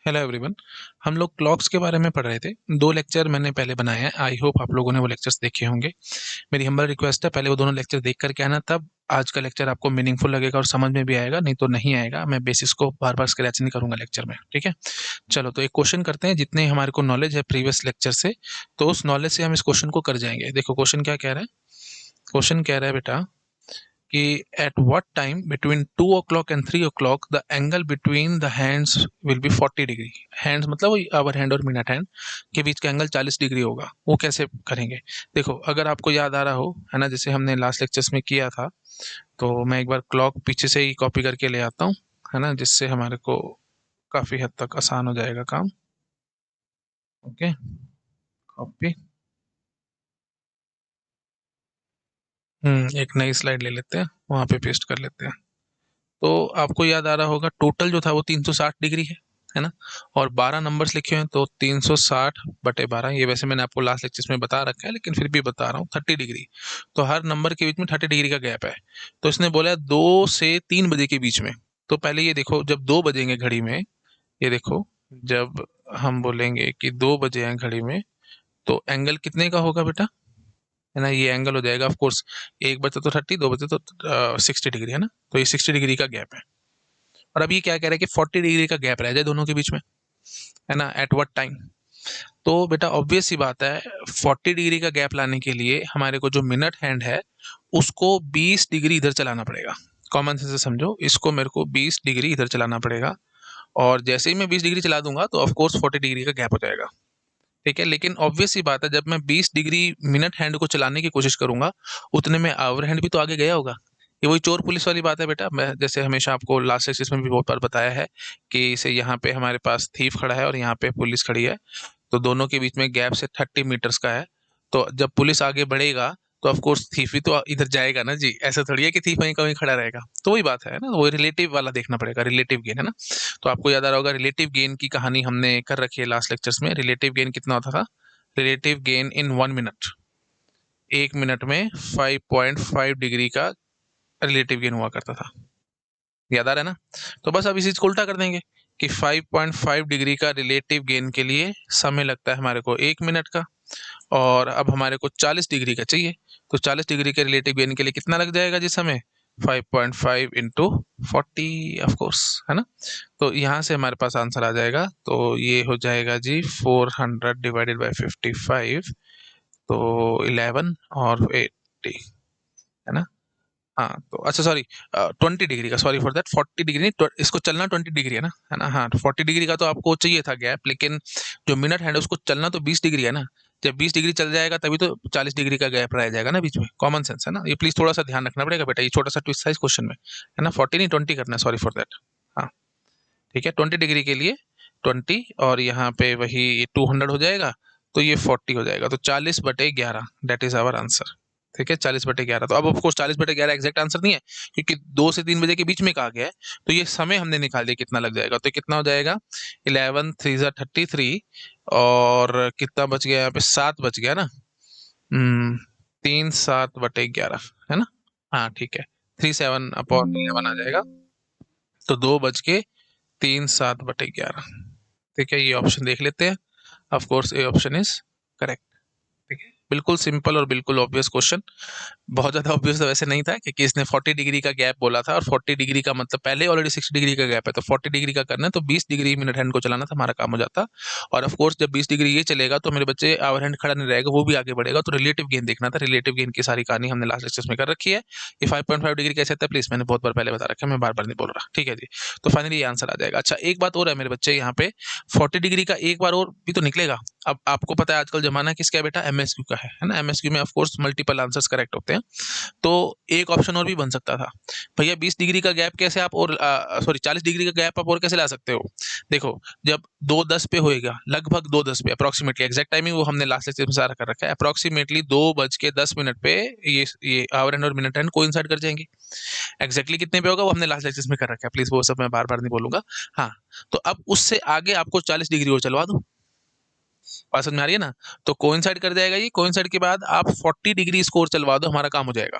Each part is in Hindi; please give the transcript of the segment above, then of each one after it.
Hello everyone. हम लोग क्लॉक्स के बारे में पढ़ रहे थे। 2 लेक्चर मैंने पहले बनाए हैं। आई होप आप लोगों ने वो लेक्चर्स देखे होंगे। मेरी हम्बल रिक्वेस्ट है, पहले वो दोनों लेक्चर देख कर के आना, तब आज का लेक्चर आपको मीनिंगफुल लगेगा और समझ में भी आएगा, नहीं तो नहीं आएगा। मैं बेसिस को बार-बार स्क्रैच नहीं करूँगा लेक्चर में, ठीक है? चलो तो एक क्वेश्चन करते हैं, जितने हमारे को नॉलेज है प्रीवियस लेक्चर से, तो उस नॉलेज से हम इस क्वेश्चन को कर जाएँगे। देखो क्वेश्चन क्या कह रहा है? क्वेश्चन कह रहा है बेटा कि at what time between 2 o'clock and 3 o'clock the angle between the hands will be 40 degree. Hands मतलब वही आवर हैंड और मिनट हैंड के बीच का एंगल 40 डिग्री होगा। वो कैसे करेंगे? देखो अगर आपको याद आ रहा हो, है ना, जैसे हमने लास्ट लेक्चर्स में किया था, तो मैं एक बार क्लॉक पीछे से ही कॉपी करके ले आता हूँ, है ना, जिससे हमारे को काफी हद तक आसान हो जाएगा काम। Okay, copy. एक नई स्लाइड ले लेते हैं, वहां पे पेस्ट कर लेते हैं। तो आपको याद आ रहा होगा, टोटल जो था वो 360 डिग्री है ना, और 12 नंबर्स लिखे हैं, तो 360/12। ये वैसे मैंने आपको लास्ट लेक्चर में बता रखा है, लेकिन फिर भी बता रहा हूँ, 30 डिग्री। तो हर नंबर के बीच में 30 डिग्री का गैप है। तो इसने बोला 2 से 3 बजे के बीच में। तो पहले ये देखो, जब 2 बजेंगे घड़ी में, ये देखो, जब हम बोलेंगे कि 2 बजे हैं घड़ी में, तो एंगल कितने का होगा बेटा? है ना, ये एंगल हो जाएगा ऑफ कोर्स, 1 बजे तो 30, 2 बजे तो 60 डिग्री, है ना। तो ये 60 डिग्री का गैप है। और अब ये क्या कह रहा है कि 40 डिग्री का गैप रह जाए दोनों के बीच में, है ना, एट व्हाट टाइम। तो बेटा ऑब्वियस सी बात है, 40 डिग्री का गैप लाने के लिए हमारे को जो मिनट हैंड है उसको 20 डिग्री इधर चलाना पड़ेगा। कॉमन सेंस से समझो, इसको मेरे को 20 डिग्री इधर चलाना पड़ेगा, और जैसे ही मैं 20 डिग्री चला दूंगा तो ऑफ कोर्स 40 डिग्री का गैप हो जाएगा। ठीक है, लेकिन ऑब्वियस सी बात है, जब मैं 20 डिग्री मिनट हैंड को चलाने की कोशिश करूंगा, उतने में आवर हैंड भी तो आगे गया होगा। ये वही चोर पुलिस वाली बात है बेटा। मैं जैसे हमेशा आपको लास्ट लेक्चर में भी बहुत बार बताया है कि इसे यहाँ पे हमारे पास थीफ खड़ा है और यहाँ पे पुलिस खड़ी है, तो दोनों के बीच में गैप से 30 मीटर्स का है। तो जब पुलिस आगे बढ़ेगा तो ऑफ कोर्स थीफ भी तो इधर जाएगा ना जी। ऐसा थोड़ी है कि थीफ वहीं का वहीं खड़ा रहेगा। तो वही बात है ना, वो रिलेटिव वाला देखना पड़ेगा, रिलेटिव गेन, है ना। तो आपको याद आ रहा होगा, रिलेटिव गेन की कहानी हमने कर रखी है लास्ट लेक्चर्स में। रिलेटिव गेन कितना होता था? Relative gain in 1 minute, 1 minute में 5.5 डिग्री का रिलेटिव गेन हुआ करता था। याद आ रहा है ना? तो बस अब इसी चीज को उल्टा कर देंगे कि 5.5 डिग्री का रिलेटिव गेन के लिए समय लगता है हमारे को 1 मिनट का, और अब हमारे को 40 डिग्री का चाहिए। तो 40 डिग्री के रिलेटिव गेन के लिए कितना लग जाएगा जी समय? 5.5 इंटू 40 ऑफ कोर्स, है ना। तो यहाँ से हमारे पास आंसर आ जाएगा, तो ये हो जाएगा जी 400 डिवाइडेड बाई 55, तो 11 और 80, है ना। हाँ, तो अच्छा सॉरी, 20 डिग्री का, सॉरी फॉर दैट, 40 डिग्री नहीं, इसको चलना 20 डिग्री है ना। हाँ, 40 डिग्री का तो आपको चाहिए था गैप, लेकिन जो मिनट है उसको चलना तो 20 डिग्री है ना। जब 20 डिग्री चल जाएगा तभी तो 40 डिग्री का गैप रह जाएगा ना बीच में। कॉमन सेंस है ना, ये प्लीज थोड़ा सा ध्यान रखना पड़ेगा बेटा, ये छोटा सा ट्विस्ट है इस क्वेश्चन में, है ना। 40 नहीं 20 करना है, सॉरी फॉर दैट। हाँ, ठीक है, 20 डिग्री के लिए 20, और यहाँ पे वही 200 हो जाएगा, तो ये 40 हो जाएगा। तो 40/11, दैट इज आवर आंसर। ठीक है, 40/11। तो अब ऑफ कोर्स 40/11 एग्जैक्ट आंसर नहीं है, क्योंकि 2 से 3 बजे के बीच में कहा गया है। तो ये समय हमने निकाल दिया कितना लग जाएगा। तो कितना हो जाएगा? 11 3 33, और कितना बच गया यहाँ पे? 7 बच गया ना। 3 7/11, है ना। हाँ ठीक है, 37/11 आ जाएगा। तो 2 बज के 3 7/11। ठीक है, ये ऑप्शन देख लेते हैं। Of course A option is correct. ठीक है, बिल्कुल सिंपल और बिल्कुल ऑब्वियस क्वेश्चन। बहुत ज्यादा ऑब्वियस तो वैसे नहीं था, क्योंकि इसने 40 डिग्री का गैप बोला था, और 40 डिग्री का मतलब पहले ऑलरेडी 60 डिग्री का गैप है, तो 40 डिग्री का करना है, तो 20 डिग्री मिनट हैंड को चलाना था, हमारा काम हो जाता। और ऑफ कोर्स जब 20 डिग्री ये चलेगा तो मेरे बच्चे आवर हैंड खड़ा नहीं रहेगा, वो भी आगे बढ़ेगा। तो रिलेटिव गेन देखना था। रिलेटिव गेन की सारी कहानी हमने लास्ट लेक्चर में कर रखी है। ये 5.5 डिग्री कैसे आता है प्लीज, मैंने बहुत बार पहले बता रखा है, मैं बार बार नहीं बोल रहा। ठीक है जी, तो फाइनली ये आंसर आ जाएगा। अच्छा एक बात और है मेरे बच्चे, यहाँ पे 40 डिग्री का एक बार और भी तो निकलेगा। अब आपको पता है आजकल जमाना किसका है बेटा? एमएसक्यू का है ना। एमएसक्यू में of course multiple answers correct होते हैं। तो एक ऑप्शन और भी बन सकता था, भैया 20 डिग्री का गैप कैसे आप, और सॉरी 40 डिग्री का गैप आप और कैसे ला सकते हो? देखो, जब 2:10 पे होएगा, लगभग 2:10 पे अप्रोक्सीमेटली, एग्जैक्ट टाइमिंग वो हमने लास्ट लेक्चर में सारा कर रखा है, अप्रोक्सीमेटली 2:10 पे ये आवर एंड और मिनट एंड कोइंसाइड कर जाएंगे। एग्जैक्टली कितने पे होगा वो हमने लास्ट लेक्चर में कर रखा है, प्लीज वो सब मैं बार बार नहीं बोलूंगा। हाँ, तो अब उससे आगे आपको 40 डिग्री और चलवा दो। बात समझ में आ रही है ना? तो कोइंसाइड कर जाएगा, ये कोइंसाइड के बाद आप 40 डिग्री स्कोर चलवा दो, हमारा काम हो जाएगा।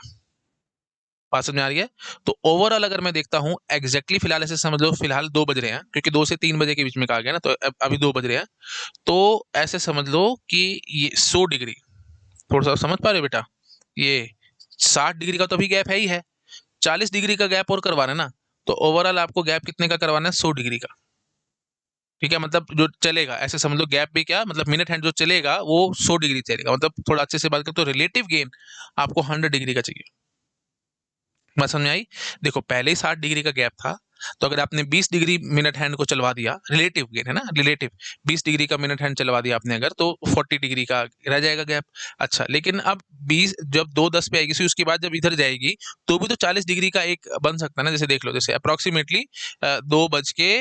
बात समझ में आ रही है? तो ओवरऑल अगर मैं देखता हूँ एग्जैक्टली फिलहाल ऐसे समझ लो, फिलहाल 2 बज रहे हैं, क्योंकि 2 से 3 बजे के बीच में कहा गया ना, तो अभी 2 बज रहे हैं। तो ऐसे समझ लो कि ये 100 डिग्री, थोड़ा सा समझ पा रहे हो बेटा? ये 60 डिग्री का तो अभी गैप है ही है, 40 डिग्री का गैप और करवाना है ना, तो ओवरऑल आपको गैप कितने का करवाना है? 100 डिग्री का। ठीक है, मतलब जो चलेगा ऐसे समझ लो, गैप भी क्या मतलब, मिनट हैंड जो चलेगा वो 100 डिग्री चलेगा, मतलब थोड़ा अच्छे से बात करें तो रिलेटिव गेन आपको 100 डिग्री का चाहिए। बात समझ में आई? देखो पहले ही 60 डिग्री का गैप था, तो अगर आपने 20 डिग्री मिनट हैंड को चलवा दिया, रिलेटिव गेन है ना, रिलेटिव 20 डिग्री का मिनट हैंड चलवा दिया आपने अगर, तो 40 डिग्री का रह जाएगा गैप। अच्छा, लेकिन अब 20 जब 2:10 पे आएगी, उसके बाद जब इधर जाएगी तो भी तो 40 डिग्री का एक बन सकता है ना। जैसे देख लो, जैसे अप्रोक्सीमेटली 2 बज के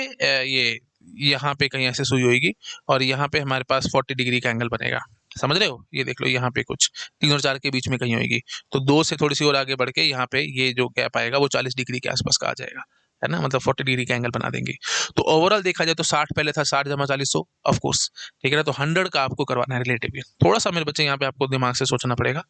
ये यहाँ पे कहीं ऐसे सुई होगी, और यहाँ पे हमारे पास 40 डिग्री का एंगल बनेगा। समझ रहे हो? ये देख लो, यहाँ पे कुछ 3 और 4 के बीच में कहीं होगी, तो 2 से थोड़ी सी और आगे बढ़ के यहाँ पे ये जो गैप आएगा वो 40 डिग्री के आसपास का आ जाएगा, है ना, मतलब 40 डिग्री का एंगल बना देंगे। तो ओवरऑल देखा जाए तो 60 पहले था, 60 जमा 40 100, ऑफ कोर्स, ठीक है ना। तो 100 का आपको करवाना है रिलेटिव गेन। थोड़ा सा मेरे बच्चे यहाँ पे आपको दिमाग से सोचना पड़ेगा,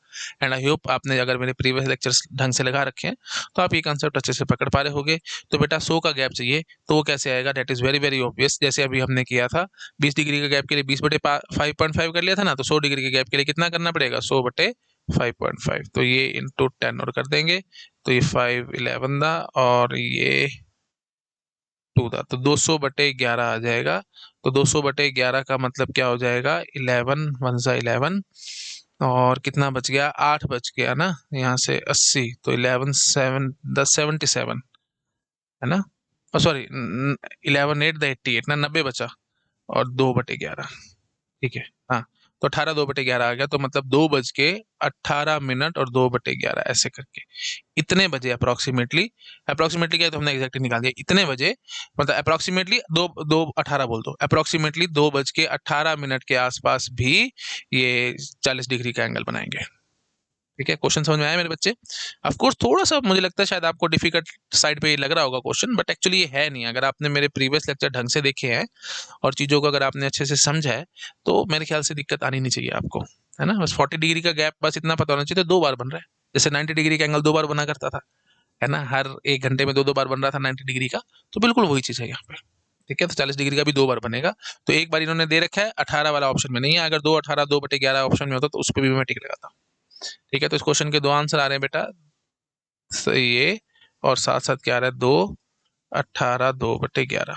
एंड आई होप आपने अगर मेरे प्रीवियस लेक्चर्स ढंग से लगा रखे हैं तो आप ये कंसेप्ट अच्छे से पकड़ पा रहे होगे। तो बेटा 100 का गैप चाहिए, तो वो कैसे आएगा? That is very very obvious. जैसे अभी हमने किया था 20 डिग्री के गैप के लिए 20/5.5 कर लिया था ना, तो 100 डिग्री के गैप के लिए कितना करना पड़ेगा? 100/5.5। तो ये इंटू 10 और कर देंगे, तो ये 5 11 दा, और ये 2 था, तो 200/11 आ जाएगा। तो 200/11 का मतलब क्या हो जाएगा? 11 1 सा 11, और कितना बच गया? 8 बच गया ना, यहाँ से 80, तो 11 7 10 77, है ना, सॉरी 11 8 द 88 ना, 90 बचा, और 2/11, ठीक है। हाँ, तो 18 2/11 आ गया, तो मतलब 2:18 और 2/11 ऐसे करके इतने बजे अप्रोक्सीमेटली, अप्रोक्सीमेटली क्या है तो हमने एग्जैक्टली निकाल दिया, इतने बजे, मतलब अप्रोक्सीमेटली 2:18 बोल दो, अप्रोक्सीमेटली 2:18 के आसपास भी ये 40 डिग्री का एंगल बनाएंगे। ठीक है, क्वेश्चन समझ में आया मेरे बच्चे? ऑफ कोर्स थोड़ा सा मुझे लगता है शायद आपको डिफिकल्ट साइड पे लग रहा होगा क्वेश्चन, बट एक्चुअली ये है नहीं। अगर आपने मेरे प्रीवियस लेक्चर ढंग से देखे हैं और चीज़ों को अगर आपने अच्छे से समझा है, तो मेरे ख्याल से दिक्कत आनी नहीं चाहिए आपको, है ना। बस 40 डिग्री का गैप बस इतना पता होना चाहिए, तो 2 बार बन रहा है। जैसे 90 डिग्री का एंगल 2 बार बना करता था, है ना, हर 1 घंटे में 2-2 बार बन रहा था 90 डिग्री का, तो बिल्कुल वही चीज़ है यहाँ पे। ठीक है, तो 40 डिग्री का भी 2 बार बनेगा। तो एक बार इन्होंने दे रखा है, 18 वाला ऑप्शन में नहीं है। अगर 2:18 2/11 ऑप्शन में होता तो उस पे भी मैं टिक लगाता। ठीक है, तो इस क्वेश्चन के 2 आंसर आ रहे हैं बेटा, सही है, और साथ-साथ क्या आ रहा है? 2:18 2/11।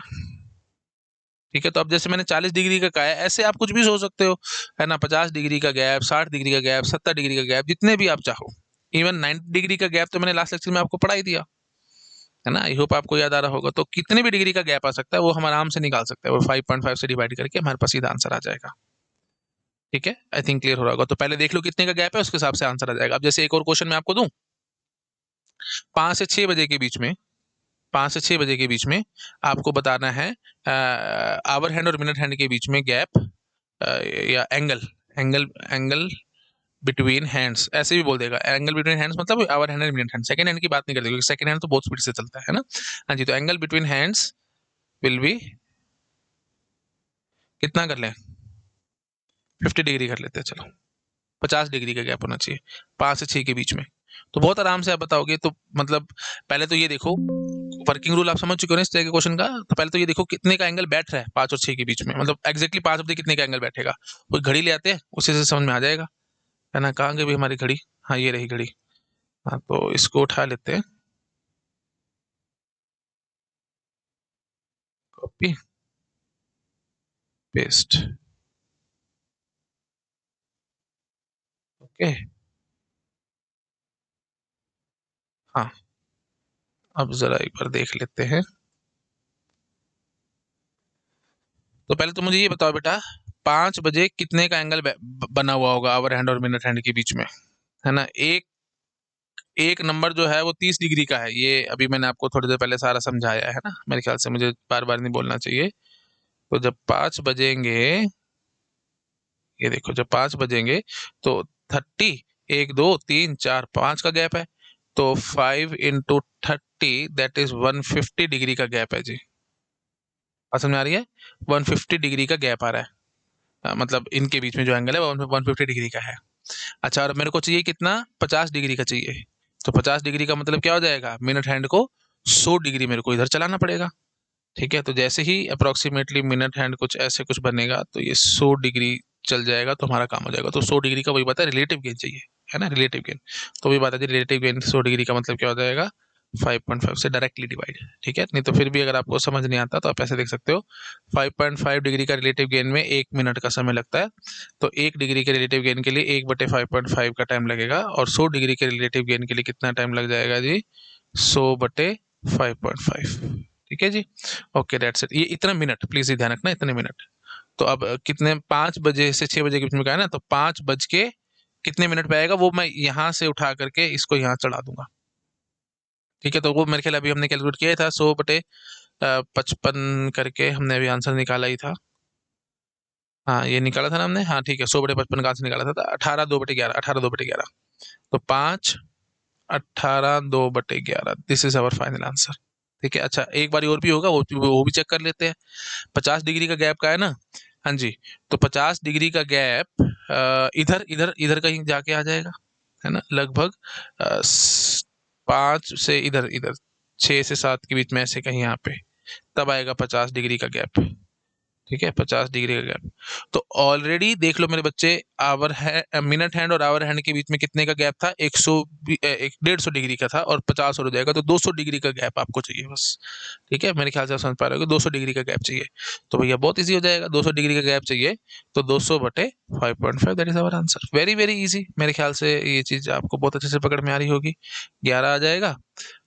ठीक है, तो अब जैसे मैंने 40 डिग्री का कहा है, ऐसे आप कुछ भी सोच सकते हो, है ना, 50 डिग्री का गैप, 60 डिग्री का गैप, 70 डिग्री का गैप, जितने भी आप चाहो। इवन 90 डिग्री का गैप तो मैंने लास्ट लेक्चर में आपको पढ़ा ही दिया, है ना। आई होप आपको याद आ रहा होगा। तो कितने भी डिग्री का गैप आ सकता है, वो हम आराम से निकाल सकते हैं, वो 5.5 से डिवाइड करके हमारे पास सीधा आंसर आ जाएगा। ठीक है, आई थिंक क्लियर हो रहा होगा। तो पहले देख लो कितने का गैप है, उसके हिसाब से आंसर आ जाएगा। अब जैसे एक और क्वेश्चन मैं आपको दूं, 5 से 6 बजे के बीच में, 5 से 6 बजे के बीच में आपको बताना है आवर हैंड और मिनट हैंड के बीच में गैप, या angle, angle angle between hands, ऐसे भी बोल देगा। एंगल बिटवीन हैंड्स मतलब hour hand and minute hand, second hand की बात नहीं करते, क्योंकि सेकंड हैंड तो बहुत स्पीड से चलता है ना। हाँ जी, तो angle between hands will be, कितना कर लें? 50 डिग्री कर लेते हैं, चलो 50 डिग्री का गैप होना चाहिए 5 से 6 के बीच में। तो बहुत आराम से आप बताओगे। तो मतलब पहले तो ये देखो, वर्किंग रूल आप समझ चुके हो ना इस तरह के क्वेश्चन का। तो पहले तो ये देखो कितने का एंगल बैठ रहा है 5 और 6 के बीच में, मतलब एग्जैक्टली 5 बजे कितने का एंगल बैठेगा। कोई घड़ी ले आते हैं, उसी से समझ में आ जाएगा, है ना। कहाँ गई भाई हमारी घड़ी? हाँ, ये रही घड़ी। हाँ, तो इसको उठा लेते हैं, कॉपी पेस्ट, ओके। हाँ, अब जरा एक बार देख लेते हैं। तो पहले तो मुझे ये बताओ बेटा, 5 बजे कितने का एंगल बना हुआ होगा आवर हैंड और मिनट हैंड के बीच में, है ना। एक एक नंबर जो है वो 30 डिग्री का है, ये अभी मैंने आपको थोड़ी देर पहले सारा समझाया है ना। मेरे ख्याल से मुझे बार बार नहीं बोलना चाहिए। तो जब 5 बजेंगे, ये देखो जब 5 बजेंगे तो 30, 1 2 3 4 5 का गैप है, तो 5 इंटू 30 दैट इज 150 डिग्री का गैप है जी। बात समझ में आ रही है? 150 डिग्री का गैप आ रहा है, मतलब इनके बीच में जो एंगल है वो 150 डिग्री का है। अच्छा, और मेरे को चाहिए कितना? 50 डिग्री का चाहिए। तो 50 डिग्री का मतलब क्या हो जाएगा, मिनट हैंड को 100 डिग्री मेरे को इधर चलाना पड़ेगा। ठीक है, तो जैसे ही अप्रोक्सीमेटली मिनट हैंड कुछ ऐसे कुछ बनेगा तो ये 100 डिग्री चल जाएगा तो हमारा काम हो जाएगा। तो 100 डिग्री का वही बात है, रिलेटिव गेन चाहिए, है ना, रिलेटिव गेन। तो वही बात है, रिलेटिव गेन 100 डिग्री का मतलब क्या हो जाएगा, 5.5 से डायरेक्टली डिवाइड। ठीक है, नहीं तो फिर भी अगर आपको समझ नहीं आता तो आप ऐसे देख सकते हो, 5.5 डिग्री का रिलेटिव गेन में 1 मिनट का समय लगता है, तो 1 डिग्री के रिलेटिव गेन के लिए 1/5.5 का टाइम लगेगा, और 100 डिग्री के रिलेटिव गेन के लिए कितना टाइम लग जाएगा जी, 100/5.5। ठीक है जी, ओके दैट्स इट। ये इतना मिनट प्लीज ध्यान रखना, इतने मिनट। तो अब कितने, 5 बजे से 6 बजे के बीच में का है ना, तो 5 बज के कितने मिनट पे आएगा वो मैं यहाँ से उठा करके इसको यहाँ चढ़ा दूंगा। ठीक है, तो वो मेरे ख्याल अभी हमने कैलकुलेट किया था, 100/55 करके हमने अभी आंसर निकाला ही था। हाँ ये निकाला था ना हमने, हाँ ठीक है, 100/55 का आंसर निकाला था, 18/2/11, 18/2/11। तो 5, 18, 2/11, this is our final answer. ठीक है, अच्छा एक बार और भी होगा, वो भी चेक कर लेते हैं। 50 डिग्री का गैप का है ना, हाँ जी, तो 50 डिग्री का गैप इधर इधर इधर कहीं जाके आ जाएगा, है ना, लगभग 5 से इधर इधर 6 से 7 के बीच में ऐसे कहीं यहाँ पे, तब आएगा 50 डिग्री का गैप। ठीक है, 50 डिग्री का गैप। तो ऑलरेडी देख लो मेरे बच्चे, आवर है मिनट हैंड और आवर हैंड के बीच में कितने का गैप था, 150 डिग्री का था, और 50 और हो जाएगा, तो 200 डिग्री का गैप आपको चाहिए बस। ठीक है, मेरे ख्याल से आप समझ पा रहे हो कि 200 डिग्री का गैप चाहिए। तो भैया बहुत इजी हो जाएगा, 200 डिग्री का गैप चाहिए, तो 200/5.5, that is our answer. Very very easy, मेरे ख्याल से ये चीज आपको बहुत अच्छे से पकड़ में आ रही होगी। 11 आ जाएगा,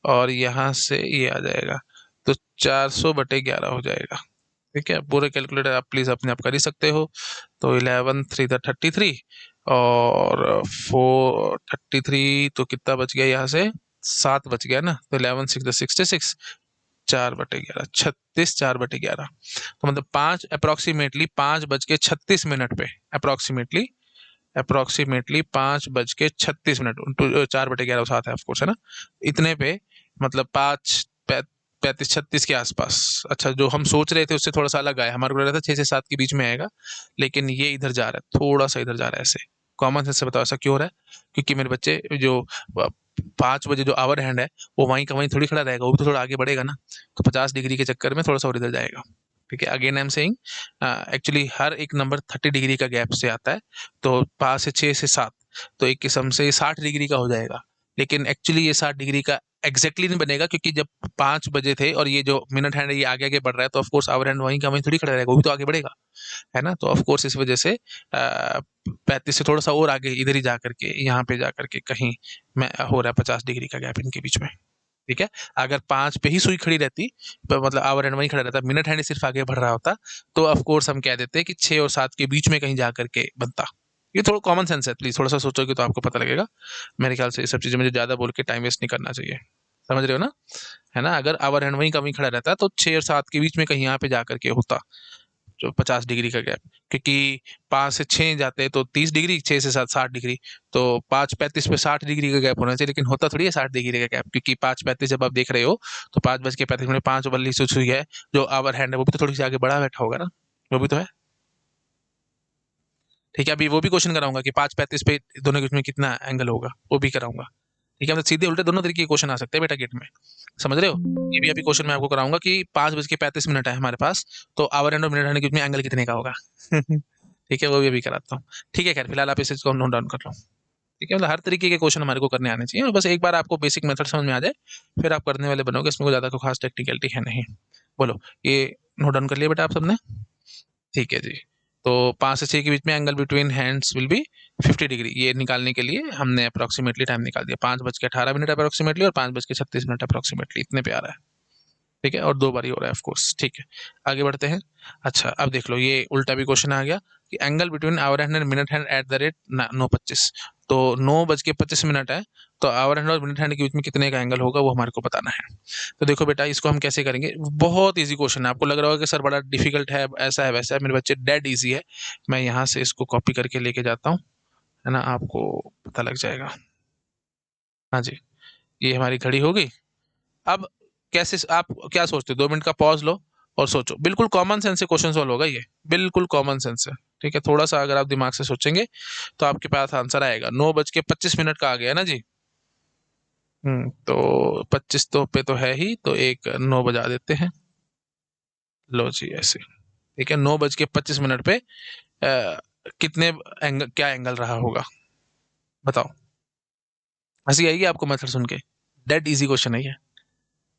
और यहाँ से ये आ जाएगा, तो 400/11 हो जाएगा। ठीक है, पूरे कैलकुलेटर आप प्लीज अपने आप कर ही सकते हो। तो 11 3 33, और 433, तो कितना बच गया यहाँ से, 7 बच गया ना, तो 11 6 66, 4/11, 36, 4/11। तो मतलब 5 बज के 36 मिनट पे, अप्रोक्सीमेटली अप्रोक्सीमेटली 5 बज के 36 मिनट, 4/11 साथ है ऑफकोर्स, है ना, इतने पे, मतलब 5 35 36 के आसपास। अच्छा, जो हम सोच रहे थे उससे थोड़ा सा अलग आया, हमारे को लग रहा था 6 से 7 के बीच में आएगा, लेकिन ये इधर जा रहा है, थोड़ा सा इधर जा रहा है ऐसे। कॉमन सेंस से बताओ ऐसा क्यों हो रहा है, क्योंकि मेरे बच्चे जो 5 बजे जो आवर हैंड है वो वहीं का वहीं थोड़ी खड़ा रहेगा, वो भी तो थोड़ा आगे बढ़ेगा ना, तो 50 डिग्री के चक्कर में थोड़ा सा और इधर जाएगा। ठीक है, again I am saying, actually हर एक नंबर 30 डिग्री का गैप से आता है, तो 5 से 6 से 7, तो एक किस्म से 60 डिग्री का हो जाएगा, लेकिन एक्चुअली ये 60 डिग्री का एग्जैक्टली नहीं बनेगा, क्योंकि जब 5 बजे थे और ये जो मिनट हैंड है ये आगे आगे बढ़ रहा है, तो ऑफकोर्स आवर हैंड वहीं का वहीं थोड़ी खड़ा रहेगा, वो भी तो आगे बढ़ेगा, है ना, तो ऑफकोर्स इस वजह से 35 से थोड़ा सा और आगे इधर ही जा करके, यहाँ पे जा करके कहीं में हो रहा है 50 डिग्री का गैप इनके बीच में। ठीक है, अगर 5 पे ही सुई खड़ी रहती, तो मतलब आवर हैंड वहीं खड़ा रहता, मिनट हैंड सिर्फ आगे बढ़ रहा होता, तो ऑफ कोर्स हम कह देते कि 6 और 7 के बीच में कहीं जा करके बनता। ये थोड़ा कॉमन सेंस है, प्लीज थोड़ा सा सोचोगे तो आपको पता लगेगा। मेरे ख्याल से ये सब चीजें मुझे ज्यादा बोल के टाइम वेस्ट नहीं करना चाहिए, समझ रहे हो ना, है ना, अगर आवर हैंड वहीं का वहीं खड़ा रहता तो 6 और 7 के बीच में कहीं यहाँ पे जा करके होता जो 50 डिग्री का गैप, क्योंकि 5 से 6 जाते तो 30 डिग्री, 6 से 7 60 डिग्री, तो 5:35 पे 60 डिग्री का गैप होना चाहिए, लेकिन होता थोड़ी है 60 डिग्री का गैप, क्योंकि 5:35 जब आप देख रहे हो तो 5:35 5 वाली सुई है जो आवर हैंड है, वो भी तो थोड़ी सी आगे बढ़ा बैठा होगा ना, वो भी तो है। ठीक है, अभी वो भी क्वेश्चन कराऊंगा कि 5:35 पे दोनों के बीच में कितना एंगल होगा, वो भी कराऊंगा। ठीक है, मतलब सीधे उल्टे दोनों तरीके के क्वेश्चन आ सकते हैं बेटा गेट में, समझ रहे हो, ये भी अभी क्वेश्चन मैं आपको कराऊंगा कि 5:35 है हमारे पास, तो आवर एंड और मिनट हैंड के बीच में एंगल कितने का होगा। ठीक है, वो भी अभी कराता हूँ। ठीक है, खैर फिलहाल आप इसे नोट डाउन कर लो। ठीक है, मतलब हर तरीके के क्वेश्चन हमारे को करने आने चाहिए, और बस एक बार आपको बेसिक मेथड समझ में आ जाए, फिर आप करने वाले बनोगे, इसमें कोई ज्यादा कोई खास टेक्निकलिटी है नहीं। बोलो, ये नोट डाउन कर लिया बेटा आप सबने। ठीक है जी, तो 5 से 6 के बीच में angle between hands will be 50 degree, ये निकालने के लिए हमने अप्रोक्सीमेटली टाइम निकाल दिया, 5:18 अप्रोक्सीमेटली और 5:36 अप्रोक्सीमेटली, इतने पे आ रहा है। ठीक है, और 2 बार ही हो रहा है ऑफ कोर्स। ठीक है, आगे बढ़ते हैं। अच्छा, अब देख लो, ये उल्टा भी क्वेश्चन आ गया कि angle between hour hand and minute hand at the rate 9:25, तो 9:25 है, तो आवर हैंड और मिनट हैंड के बीच में कितने का एंगल होगा वो हमारे को बताना है। तो देखो बेटा, इसको हम कैसे करेंगे, बहुत इजी क्वेश्चन है, आपको लग रहा होगा कि सर बड़ा डिफिकल्ट है, ऐसा है वैसा है, मेरे बच्चे डेड इजी है। मैं यहाँ से इसको कॉपी करके लेके जाता हूँ, है ना, आपको पता लग जाएगा। हाँ जी, ये हमारी घड़ी हो गई। अब कैसे, आप क्या सोचते हो, 2 मिनट का पॉज लो और सोचो, बिल्कुल कॉमन सेंस से क्वेश्चन सॉल्व होगा ये, बिल्कुल कॉमन सेंस से। ठीक है, थोड़ा सा अगर आप दिमाग से सोचेंगे तो आपके पास आंसर आएगा। 9:25 का आ गया ना जी, तो 25 तो पे तो है ही, तो एक 9 बजा देते हैं। लो जी ऐसे, ठीक है। 9:25 पे कितने एंगल, क्या एंगल रहा होगा बताओ। हंसी आएगी आपको मेथड सुन के? डेड इजी क्वेश्चन है ये।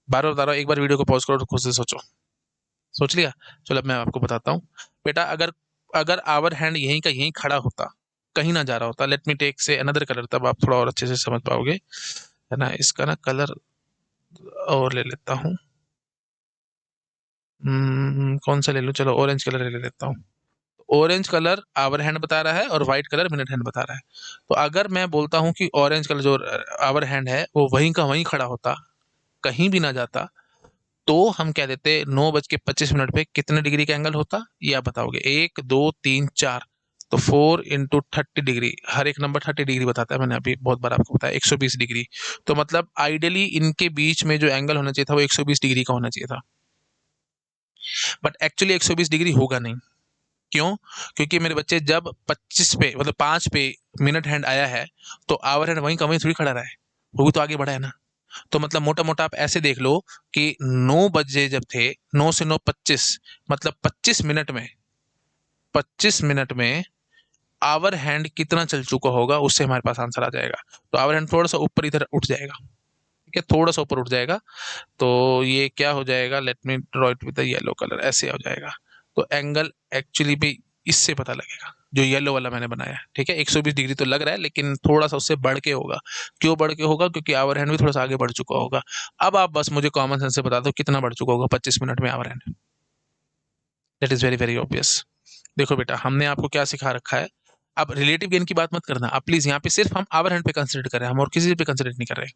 बार बार बता रहा हूँ, एक बार वीडियो को पॉज करो और खुद से सोचो। सोच लिया? चलो अब मैं आपको बताता हूँ। बेटा अगर अगर आवर हैंड यहीं का यहीं खड़ा होता, कहीं ना जा रहा होता, लेट मी टेक से अनदर कलर, तब आप थोड़ा और अच्छे से समझ पाओगे, है ना। इसका ना कलर और ले लेता हूँ। कौन सा ले लूँ? चलो ऑरेंज कलर ले लेता हूँ। ऑरेंज कलर आवर हैंड बता रहा है और व्हाइट कलर मिनट हैंड बता रहा है। तो अगर मैं बोलता हूँ कि ऑरेंज कलर जो आवर हैंड है वो वहीं का वहीं खड़ा होता, कहीं भी ना जाता, तो हम कह देते 9:25 पे कितने डिग्री का एंगल होता, ये आप बताओगे। 1 2 3 4, तो 4 × 30 डिग्री, हर एक नंबर 30 डिग्री बताता है, मैंने अभी बहुत बार आपको बताया, 120 डिग्री। तो मतलब आइडियली इनके बीच में जो एंगल होना चाहिए था वो 120 डिग्री का होना चाहिए था, बट एक्चुअली 120 डिग्री होगा नहीं। क्यों? क्योंकि मेरे बच्चे जब 25 पे मतलब 5 पे मिनट हैंड आया है, तो आवर हैंड वहीं का वहीं थोड़ी खड़ा रहा है, वो भी तो आगे बढ़ा है ना। तो मतलब मोटा मोटा आप ऐसे देख लो कि 9 बजे जब थे, 9 से 9:25, मतलब 25 मिनट में आवर हैंड कितना चल चुका होगा, उससे हमारे पास आंसर आ जाएगा। तो आवर हैंड थोड़ा सा ऊपर इधर उठ जाएगा, ठीक है, थोड़ा सा ऊपर उठ जाएगा। तो ये क्या हो जाएगा, let me draw it with the yellow colour, ऐसे हो जाएगा। तो एंगल एक्चुअली भी इससे पता लगेगा, जो येलो वाला मैंने बनाया है, ठीक है। 120 डिग्री तो लग रहा है, लेकिन थोड़ा सा उससे बढ़ के होगा। क्यों बढ़ के होगा? क्योंकि आवर हैंड भी थोड़ा सा आगे बढ़ चुका होगा। अब आप बस मुझे कॉमन सेंस से बता दो कितना बढ़ चुका होगा 25 मिनट में hour hand. That is very very obvious. देखो बेटा, हमने आपको क्या सिखा रखा है। अब रिलेटिव गेन की बात मत करना आप प्लीज, यहाँ पे सिर्फ हम आवर हैंड पे कंसिडर कर रहे हैं, हम और किसी पे कंसिडर नहीं कर रहे।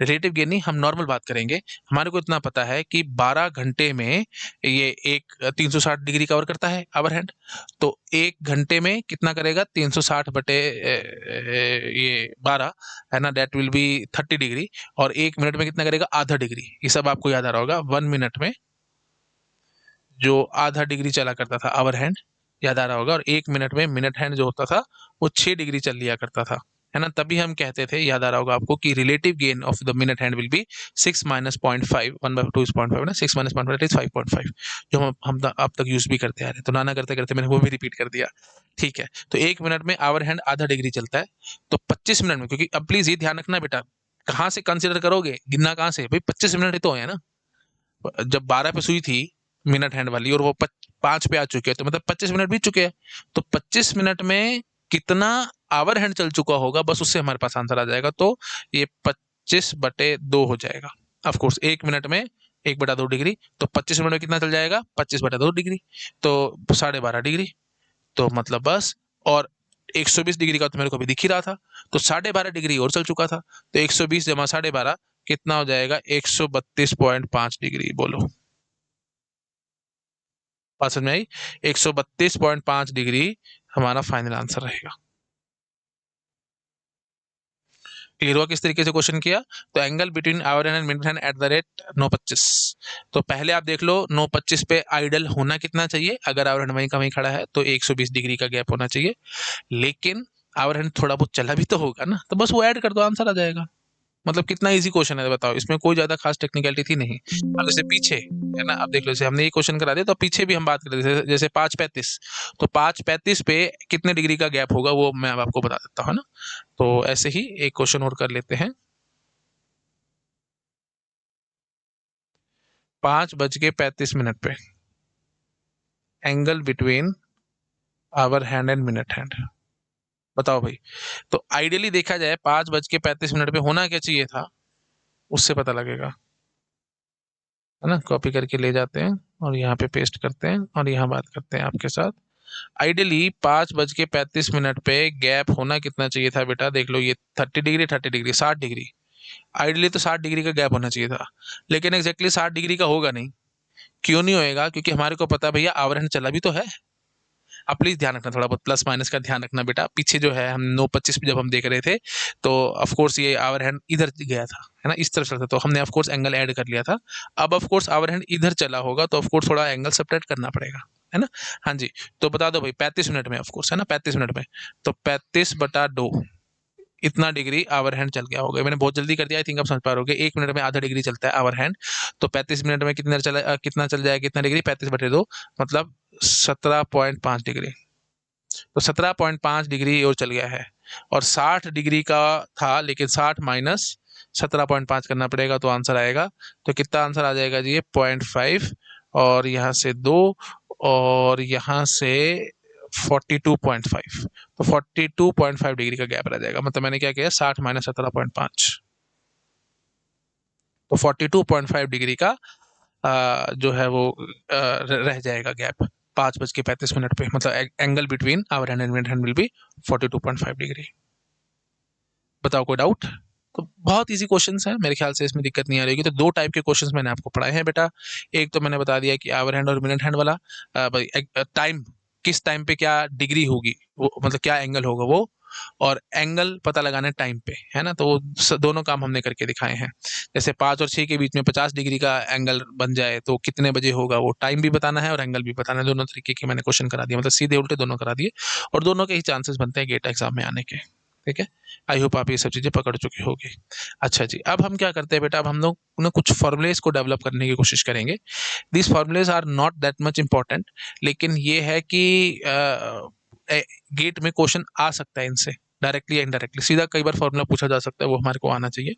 रिलेटिव गेन नहीं, हम नॉर्मल बात करेंगे। हमारे को इतना पता है कि 12 घंटे में ये एक 360 डिग्री कवर करता है आवर हैंड। तो 1 घंटे में कितना करेगा? 360 बटे ये 12, है ना, डेट विल बी 30 डिग्री। और 1 मिनट में कितना करेगा? आधा डिग्री। ये सब आपको याद आ रहा होगा। 1 मिनट में जो आधा डिग्री चला करता था आवर हैंड, याद आ रहा होगा। और 1 मिनट में मिनट हैंड जो होता था वो 6 डिग्री चल लिया करता था, है ना। तभी हम कहते थे, याद आ रहा होगा आपको, कि relative gain of the minute hand will B 6 minus 0.5, 1/2 is 0.5 ना, 6 माइनस 0.5 इज 5.5, जो हम अब तक यूज भी करते आ रहे हैं। तो नाना करते करते मैंने वो भी रिपीट कर दिया, ठीक है। तो 1 मिनट में आवर हैंड आधा डिग्री चलता है। तो 25 मिनट में, क्योंकि अब प्लीज ये ध्यान रखना बेटा, कहाँ से कंसिडर करोगे, गिनना कहाँ से भाई? 25 मिनट ही तो है ना। जब 12 पे सुई थी मिनट हैंड वाली, और वो 5 पे आ चुके हैं, तो मतलब 25 मिनट बीत चुके हैं। तो 25 मिनट में कितना आवर हैंड चल चुका होगा, बस उससे हमारे पास आंसर आ जाएगा। तो ये 25/2 हो जाएगा। ऑफ कोर्स 1 मिनट में 1/2 डिग्री, तो 25 मिनट में कितना चल जाएगा? 25/2 डिग्री, तो 12.5 डिग्री। तो मतलब बस, और 120 डिग्री का तो मेरे को भी दिख ही रहा था, तो 12.5 डिग्री और चल चुका था। तो 120 जमा 12.5 कितना हो जाएगा? 132.5 डिग्री। बोलो, बात समझ में आई? 132.5 डिग्री हमारा फाइनल आंसर रहेगा। क्लियर हुआ किस तरीके से क्वेश्चन किया? तो angle between our and mid hand at the rate 9:25। तो पहले आप देख लो 9:25 पे आइडल होना कितना चाहिए, अगर आवर हैंड वहीं का वहीं खड़ा है तो 120 डिग्री का गैप होना चाहिए। लेकिन आवर हैंड थोड़ा बहुत चला भी तो होगा ना, तो बस वो ऐड कर दो, आंसर आ जाएगा। मतलब कितना इजी क्वेश्चन है बताओ, इसमें कोई ज्यादा खास टेक्निकलिटी थी नहीं। अब जैसे पीछे, है ना, अब देख लो, जैसे हमने ये क्वेश्चन करा दिया, तो पीछे भी हम बात करें, जैसे 5:35, तो 5:35 पे कितने डिग्री का गैप होगा वो मैं अब आपको बता देता हूँ ना। तो ऐसे ही एक क्वेश्चन और कर लेते हैं। 5:35 पे angle between hour hand and minute hand, बताओ भाई। तो आइडियली देखा जाए 5:35 पे होना क्या चाहिए था, उससे पता लगेगा, है ना। कॉपी करके ले जाते हैं और यहाँ पे पेस्ट करते हैं और यहाँ बात करते हैं आपके साथ। आइडियली 5:35 पे गैप होना कितना चाहिए था बेटा? देख लो, ये 30 डिग्री 30 डिग्री 60 डिग्री। आइडियली तो 60 डिग्री का गैप होना चाहिए था, लेकिन एग्जैक्टली 60 डिग्री का होगा नहीं। क्यों नहीं होएगा? क्योंकि हमारे को पता है भैया आवर हैंड चला भी तो है। आप प्लीज ध्यान रखना, थोड़ा बहुत प्लस माइनस का ध्यान रखना बेटा। पीछे जो है हम 9:25 पे जब हम देख रहे थे, तो ऑफ कोर्स ये आवर हैंड इधर गया था, है ना, इस तरफ चलता, तो हमने ऑफ कोर्स एंगल ऐड कर लिया था। अब ऑफ कोर्स आवर हैंड इधर चला होगा, तो ऑफ कोर्स थोड़ा एंगल सब्ट्रैक्ट करना पड़ेगा, है ना। हाँ जी, तो बता दो भाई, 35 मिनट में, ऑफ कोर्स, है ना, 35 मिनट में, तो 35/2 इतना डिग्री आवर हैंड चल गया होगा। मैंने बहुत जल्दी कर दिया, आई थिंक आप समझ पा रहे हो। 1 मिनट में आधा डिग्री चलता है आवर हैंड, तो 35 मिनट में कितना चल जाएगा, कितना डिग्री, 35/2 मतलब 17.5 डिग्री। तो 17.5 डिग्री और चल गया है, और 60 डिग्री का था, लेकिन 60 माइनस 17.5 करना पड़ेगा, तो आंसर आएगा, तो कितना आंसर आ जाएगा जी, 0.5, और यहाँ से 2, और यहाँ से 42.5, तो 42.5 डिग्री का गैप रह जाएगा। मतलब मैंने क्या किया, 60 माइनस 17.5, तो 42.5 डिग्री का जो है वो रह जाएगा गैप 5:35 पे। मतलब angle between hour hand and mid hand will be 42.5 degree. बताओ कोई डाउट? तो बहुत इजी क्वेश्चंस हैं, मेरे ख्याल से इसमें दिक्कत नहीं आ रही होगी। तो दो टाइप के क्वेश्चंस मैंने आपको पढ़ाए हैं बेटा। एक तो मैंने बता दिया कि आवर हैंड और मिनट हैंड वाला, टाइम, किस टाइम पे क्या डिग्री होगी, वो मतलब क्या एंगल होगा वो, और एंगल पता लगाना टाइम पे, है ना। तो वो दोनों काम हमने करके दिखाए हैं। जैसे 5 और 6 के बीच में 50 डिग्री का एंगल बन जाए तो कितने बजे होगा, वो टाइम भी बताना है और एंगल भी बताना है। दोनों तरीके के मैंने क्वेश्चन करा दिए, मतलब सीधे उल्टे दोनों करा दिए, और दोनों के ही चांसेस बनते हैं गेट एग्जाम में आने के। ठीक है, आई होप आप ये सब चीज़ें पकड़ चुके होगे। अच्छा जी, अब हम क्या करते हैं बेटा, अब हम लोग ना कुछ फॉर्मूलेज को डेवलप करने की कोशिश करेंगे। This formulas are not that much important, लेकिन ये है कि गेट में क्वेश्चन आ सकता है इनसे, डायरेक्टली या इनडायरेक्टली। सीधा कई बार फॉर्मूला पूछा जा सकता है, वो हमारे को आना चाहिए,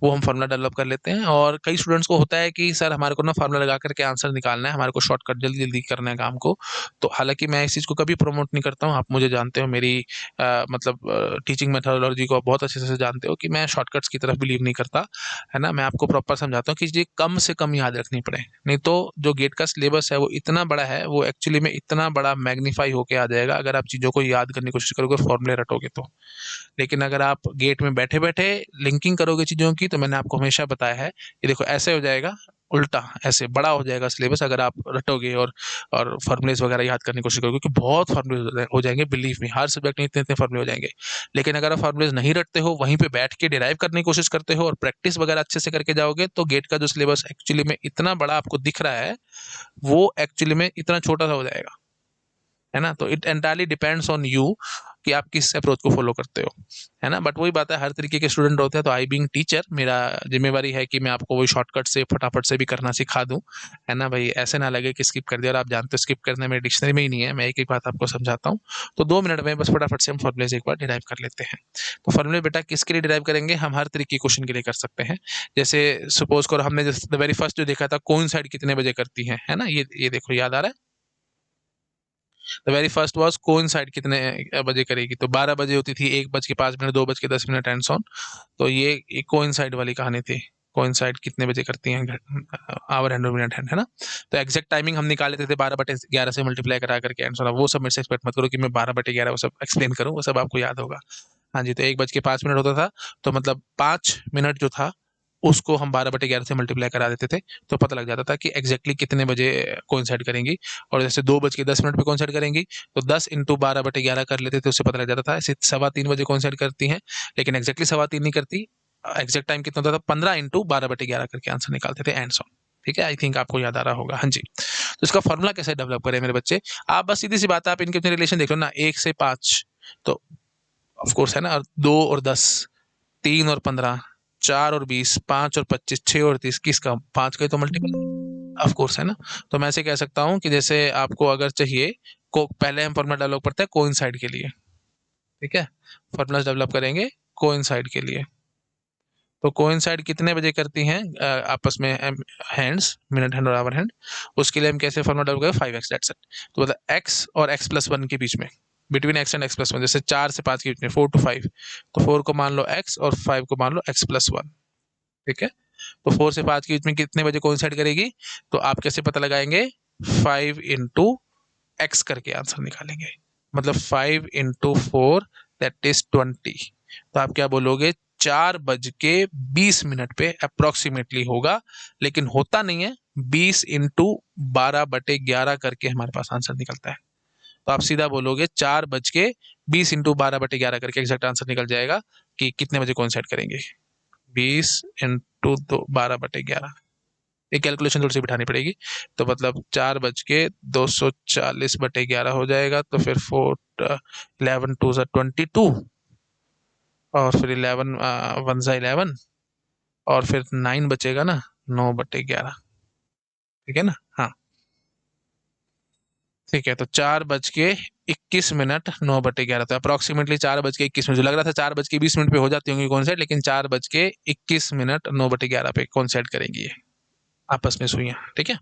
वो हम फार्मूला डेवलप कर लेते हैं। और कई स्टूडेंट्स को होता है कि सर हमारे को ना फार्मूला लगा करके आंसर निकालना है, हमारे को शॉर्टकट जल्दी जल्दी करना है काम को। तो हालांकि मैं इस चीज़ को कभी प्रमोट नहीं करता हूँ, आप मुझे जानते हो, मेरी मतलब टीचिंग मेथोडोलॉजी को आप बहुत अच्छे से जानते हो कि मैं शॉर्टकट्स की तरफ बिलीव नहीं करता, है ना। मैं आपको प्रॉपर समझाता हूँ कि ये कम से कम याद रखनी पड़े, नहीं तो जो गेट का सिलेबस है वो इतना बड़ा है, वो एक्चुअली में इतना बड़ा मैग्नीफाई होके आ जाएगा अगर आप चीज़ों को याद करने की कोशिश करोगे, फॉर्मूले रटोगे तो। लेकिन अगर आप गेट में बैठे बैठे लिंकिंग करोगे चीज़ों की, तो मैंने आपको हमेशा बताया है कि देखो ऐसे हो जाएगा, उल्टा ऐसे बड़ा हो जाएगा सिलेबस अगर आप रटोगे और फॉर्मूलेज वगैरह याद करने की कोशिश करोगे, क्योंकि बहुत फॉर्मूले हो जाएंगे, बिलीव मी, हर सब्जेक्ट में इतने इतने फॉर्मूले हो जाएंगे। लेकिन अगर आप फॉर्मूलेज नहीं रटते हो, वहीं पे बैठ के डिराइव करने की कोशिश करते हो और प्रैक्टिस वगैरह अच्छे से करके जाओगे, तो गेट का जो सिलेबस एक्चुअली में इतना बड़ा आपको दिख रहा है, वो एक्चुअली में इतना छोटा सा हो जाएगा, है ना। तो it entirely depends on you कि आप किस अप्रोच को फॉलो करते हो, है ना। बट वही बात है, हर तरीके के स्टूडेंट होते हैं, तो आई बीइंग टीचर मेरा जिम्मेवारी है कि मैं आपको वही शॉर्टकट से फटाफट से भी करना सिखा दूं, है ना भाई। ऐसे ना लगे कि स्किप कर दिया, और आप जानते हो स्किप करने में डिक्शनरी में ही नहीं है, मैं एक एक बात आपको समझाता हूँ। तो 2 मिनट में बस फटाफट से हम फॉर्मूले एक बार डिराइव कर लेते हैं। तो फॉर्मूले बेटा किसके लिए डिराइव करेंगे, हम हर तरीके के क्वेश्चन के लिए कर सकते हैं। जैसे सपोज करो हमने द वेरी फर्स्ट जो देखा था, कोइंसाइड कितने बजे करती है ना, ये देखो याद आ रहा है। The very first was coincide कितने बजे करेगी, तो 12 बजे होती थी, 1:05, 2:10 एंड सॉन। तो ये कोइंसाइड वाली कहानी थी, कोइंसाइड कितने बजे करती हैं आवर हैंड और मिनट हैंड, है ना। तो एग्जैक्ट टाइमिंग हम निकाल लेते थे 12/11 से मल्टीप्लाई करा करके एंड सॉन। वो सब मेरे से एक्सपेक्ट मत करो कि मैं 12/11 वो सब एक्सप्लेन करूँ, वो सब आपको याद होगा। हाँ जी, तो 1:05 होता था, तो मतलब 5 मिनट जो था उसको हम 12/11 से मल्टीप्लाई करा देते थे, तो पता लग जाता था कि एग्जैक्टली कितने बजे कोइंसाइड करेंगी। और जैसे 2:10 पे कोइंसाइड करेंगी, तो 10 इंटू 12/11 कर लेते थे, उससे पता लग जाता था। ऐसे 3:15 बजे कोइंसाइड करती हैं, लेकिन एग्जैक्टली 3:15 नहीं करती। एग्जैक्ट टाइम कितना होता था, 15 इंटू 12/11 करके आंसर निकालते थे एंड सॉन। ठीक है, आई थिंक आपको याद आ रहा होगा। हाँ जी, तो इसका फॉर्मूला कैसे डेवलप करें मेरे बच्चे, आप बस सीधी सी बात है, आप इनके अपने रिलेशन देख लो ना, 1 से 5, तो ऑफकोर्स है ना, 2 और 10, 3 और 15, 4 और 20, 5 और 25, 6 और 30, किसका, 5 का ही तो मल्टीपल ऑफ कोर्स है ना। तो मैं ऐसे कह सकता हूँ कि जैसे आपको अगर चाहिए, को पहले हम फॉर्मूला डेवलप करते हैं कोइंसाइड के लिए। ठीक है, फॉर्मूला डेवलप करेंगे कोइंसाइड के लिए। तो कोइंसाइड कितने बजे करती हैं आपस में हैंड्स, मिनट हैंड और आवर हैंड, उसके लिए हम कैसे फॉर्मूला डेवलप करें, 5x, दैट्स इट। तो मतलब x और x+1 के बीच में, बिटवीन x एंड x+1, जैसे 4 से 5 के बीच में, 4 to 5, तो 4 को मान लो x और 5 को मान लो x+1। ठीक है, तो 4 से 5 के बीच में कितने बजे कोइंसाइड करेगी, तो आप कैसे पता लगाएंगे, 5 इंटू एक्स करके आंसर निकालेंगे। मतलब 5 इंटू 4 दैट इज 20। तो आप क्या बोलोगे, 4:20 पे अप्रोक्सीमेटली होगा, लेकिन होता नहीं है, 20 इंटू 12/11 करके हमारे पास आंसर निकलता है। तो आप सीधा बोलोगे 4:20 इंटू 12/11 करके एग्जैक्ट आंसर निकल जाएगा कि कितने बजे कोइंसाइड करेंगे, 20 इंटू 12/11। एक कैलकुलेशन थोड़ी सी बिठानी पड़ेगी, तो मतलब 4:240/11 हो जाएगा, तो फिर 4 11 2 22, और फिर 11 1 ज़ा 11 और फिर 9 बचेगा ना, 9/11। ठीक है ना? हाँ ठीक है, तो 4:21 9/11, तो अप्रोक्सीमेटली 4:21 मुझे लग रहा था 4:20 पे हो जाती होंगी कॉन्सेट, लेकिन 4:21 9/11 पे कॉन्सेट करेंगी ये आपस में सुइयां। ठीक है,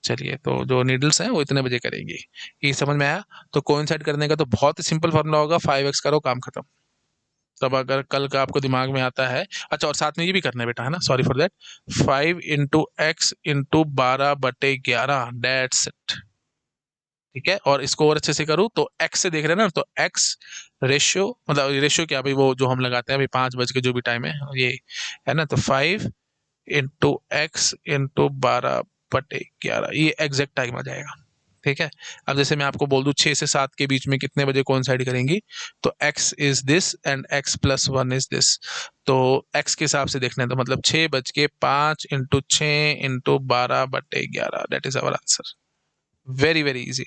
चलिए, तो जो नीडल्स हैं वो इतने बजे करेंगी, ये समझ में आया। तो कोइंसाइड करने का तो बहुत ही सिंपल फॉर्मूला होगा, 5x करो काम खत्म। तब अगर कल का आपको दिमाग में आता है, अच्छा और साथ में ये भी करना है बेटा, है ना, sorry for that, 5 × x × 12/11, that's it. ठीक है, और इसको और अच्छे से करूँ तो x से देख रहे हैं ना, तो x रेशियो, मतलब रेशियो क्या भाई, वो जो हम लगाते हैं अभी 5 बज के जो भी टाइम है ये, है ना, तो 5 × x × 12/11, ये एग्जैक्ट टाइम आ जाएगा। ठीक है, अब जैसे मैं आपको बोल दूं 6 से 7 के बीच में कितने बजे कोइंसाइड करेंगी, तो x is this and x+1 is this, तो x के हिसाब से देखना है, तो मतलब 6:05 × 6 × 12/11, that is our answer. Very very easy.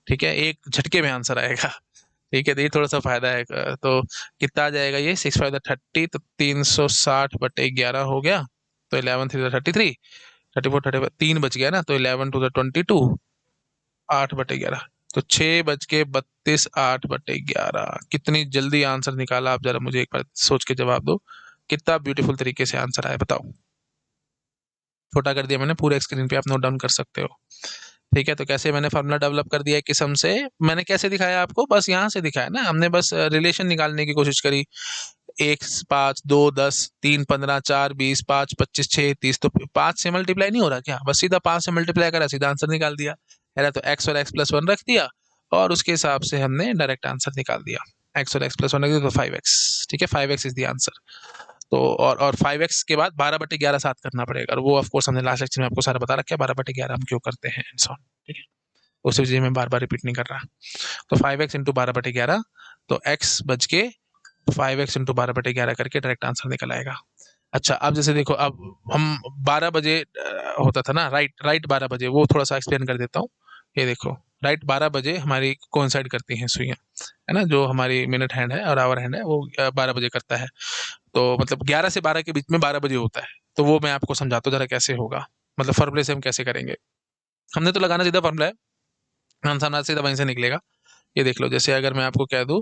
ठीक है, एक झटके में आंसर आएगा। ठीक है, तो ये थोड़ा सा फायदा है। तो कितना आ जाएगा ये, 6×5 = 30, तो 360/11 हो गया, तो 11×3 = 33, 34 3 बच गया ना, तो 11×2 = 22, 8/11, तो 6:32 8/11। कितनी जल्दी आंसर निकाला आप, जरा मुझे एक बार सोच के जवाब दो, कितना ब्यूटीफुल तरीके से आंसर आया, बताओ। छोटा कर दिया मैंने, पूरे स्क्रीन पे आप नोट डाउन कर सकते हो। ठीक है, तो कैसे मैंने फार्मूला डेवलप कर दिया किस्म से, मैंने कैसे दिखाया आपको, बस यहाँ से दिखाया ना हमने, बस रिलेशन निकालने की कोशिश करी। 1 5 2 10 3 15 4 20 5 25 6 30, तो 5 से मल्टीप्लाई नहीं हो रहा क्या, बस सीधा 5 से मल्टीप्लाई करा, सीधा आंसर निकाल दिया है ना। तो x और x+1 रख दिया, और उसके हिसाब से हमने डायरेक्ट आंसर निकाल दिया। x और x+1 रख दिया तो 5x। ठीक है, 5x इज द आंसर। तो और 5x के बाद 12/11 साथ करना पड़ेगा, और वो ऑफ कोर्स हमने लास्ट लेक्चर में आपको सारा बता रखा है, 12/11 हम क्यों करते हैं एंड सो ऑन। ठीक है, उस चीज़ में बार बार रिपीट नहीं कर रहा। तो 5x × 12/11, तो x बज के 5x × 12/11 करके डायरेक्ट आंसर निकल आएगा। अच्छा, अब जैसे देखो, अब हम 12 बजे होता था ना, राइट राइट 12 बजे, वो थोड़ा सा एक्सप्लेन कर देता हूँ। ये देखो, राइट 12 बजे हमारी कोइंसाइड करती हैं सुइयाँ, है ना, जो हमारी मिनट हैंड है और आवर हैंड है वो 12 बजे करता है। तो मतलब 11 से 12 के बीच में 12 बजे होता है, तो वो मैं आपको समझाता हूँ जरा कैसे होगा, मतलब फॉर्मूले से हम कैसे करेंगे। हमने तो लगाना सीधा फॉर्मूला है, आंसर सीधा वहीं से निकलेगा। ये देख लो, जैसे अगर मैं आपको कह दूं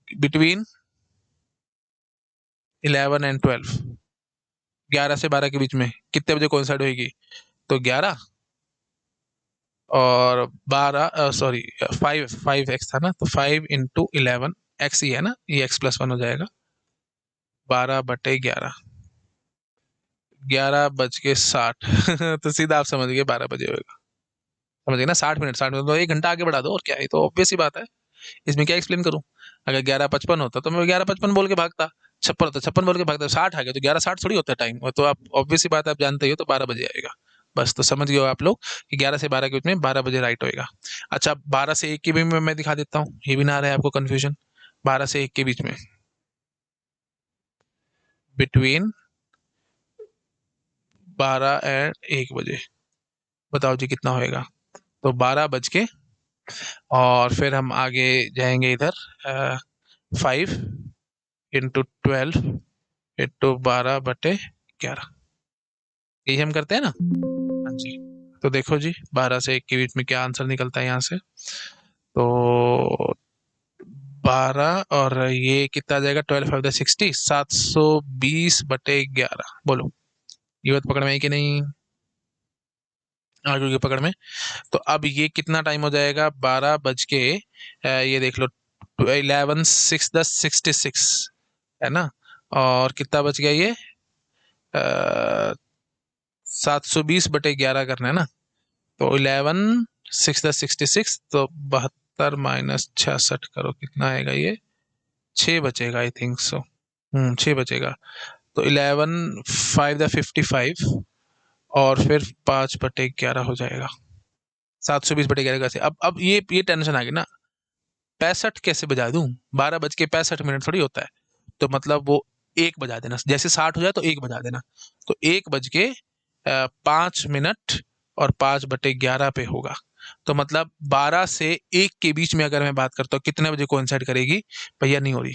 बिटवीन 11 एंड 12, 11 से 12 के बीच में कितने बजे कोइंसाइड होगी, तो 11 और 12, सॉरी 5x था ना, तो 5 × 11, x ही है ना, ये x+1 हो जाएगा, 12/11, 11:60। तो सीधा आप समझ गए 12 बजे होगा। समझ गए ना, 60 मिनट, 60 मिनट, तो 1 घंटा आगे बढ़ा दो, और क्या है, तो ऑब्वियस ही बात है, इसमें क्या एक्सप्लेन करूं। अगर 11:55 होता तो मैं 11:55 बोल के भागता, 56 होता 56 बोल के भागता, 60 आ गया तो 11:60 थोड़ी होता है टाइम, तो आप ऑब्वियस ही बात है, आप जानते ही हो, तो 12 बजे आएगा। बस, तो समझ गए हो आप लोग कि 11 से 12 के बीच में 12 बजे राइट होएगा। अच्छा, 12 से 1 के भी मैं दिखा देता हूँ, ये भी ना रहे आपको कंफ्यूजन। 12 से 1 के बीच में, बिटवीन 12 एंड 1 बजे, बताओ जी कितना होएगा। तो 12 बज के, और फिर हम आगे जाएंगे इधर, 5 × 12/11, यही हम करते हैं ना। हाँ जी, तो देखो जी, 12 से 1 के बीच में क्या आंसर निकलता है यहाँ से, तो 12 और ये कितना आ जाएगा, 12×5 = 60, 720/11। बोलो, ये बात पकड़ में आई कि नहीं, आगे की पकड़ में। तो अब ये कितना टाइम हो जाएगा, 12 बज के, ये देख लो, 11 6 10 66, है ना, और कितना बच गया ये, 720/11 करना है ना, तो 11 6 10 66, तो 72 - 66 करो, कितना आएगा ये, 6 बचेगा, आई थिंक सो। 6 बचेगा, तो 11 5 × 55, और फिर 5/11 हो जाएगा, 720/11 कैसे। अब ये टेंशन आ गई ना, 65 कैसे बजा दूं, 12:65 थोड़ी होता है, तो मतलब वो 1 बजा देना, जैसे 60 हो जाए तो 1 बजा देना, तो 1:05 और 5/11 पे होगा, तो मतलब 12 से 1 के बीच में अगर मैं बात करता हूँ कितने बजे कोइंसाइड करेगी, भैया नहीं हो रही।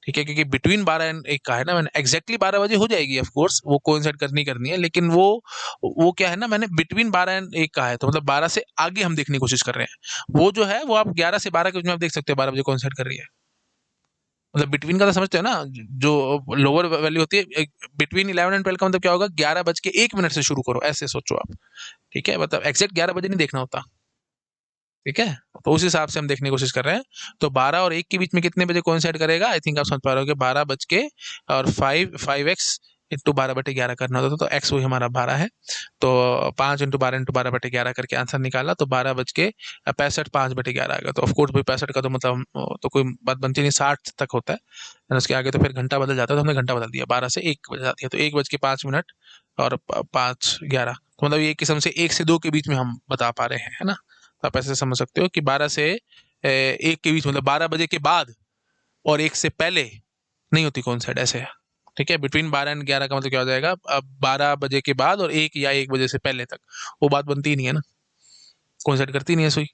ठीक है, क्योंकि बिटवीन 12 एंड 1 का है ना, मैंने एग्जैक्टली 12 बजे हो जाएगी ऑफ कोर्स, वो कोइंसाइड करनी है, लेकिन वो क्या है ना, मैंने बिटवीन 12 एंड 1 का है, तो मतलब 12 से आगे हम देखने की कोशिश कर रहे हैं। वो जो है वो आप 11 से 12 के बीच में आप देख सकते हो 12 बजे कोइंसाइड कर रही है। मतलब बिटवीन का तो समझते हो ना, जो लोअर वैल्यू होती है बिटवीन 11 एंड 12 का मतलब क्या होगा, 11 बज के 1 मिनट से शुरू करो, ऐसे सोचो आप। ठीक है, मतलब एग्जैक्ट 11 बजे नहीं देखना होता। ठीक है, तो उस हिसाब से हम देखने की कोशिश कर रहे हैं। तो 12 और 1 के बीच में कितने बजे कोइंसाइड करेगा, आई थिंक आप समझ पा रहे हो, 12 बज के और 5x इंटू 12/11 करना होता, तो x वही हमारा 12 है। तो 5 इंटू 12 इंटू 12/11 करके आंसर निकाला, तो 12 बज के 65 5/11 आएगा। तो ऑफकोर्स भाई 65 का तो मतलब तो कोई बात बनती नहीं, 60 तक होता है, और उसके आगे तो फिर घंटा बदल जाता है, तो हमने घंटा बदल दिया, 12 से 1 बज जाती है, तो 1 बज के 5 मिनट और 5:11, तो मतलब ये किस्म से 1 से 2 के बीच में हम बता पा रहे हैं, है ना। तो आप ऐसे समझ सकते हो कि 12 से 1 के बीच, मतलब 12 बजे के बाद और 1 से पहले नहीं होती कोइंसाइड, ऐसे है। ठीक है, बिटवीन 12 एंड 11 का मतलब क्या हो जाएगा, अब 12 बजे के बाद और 1 या 1 बजे से पहले तक, वो बात बनती ही नहीं है ना, कोइंसाइड करती नहीं है सुई।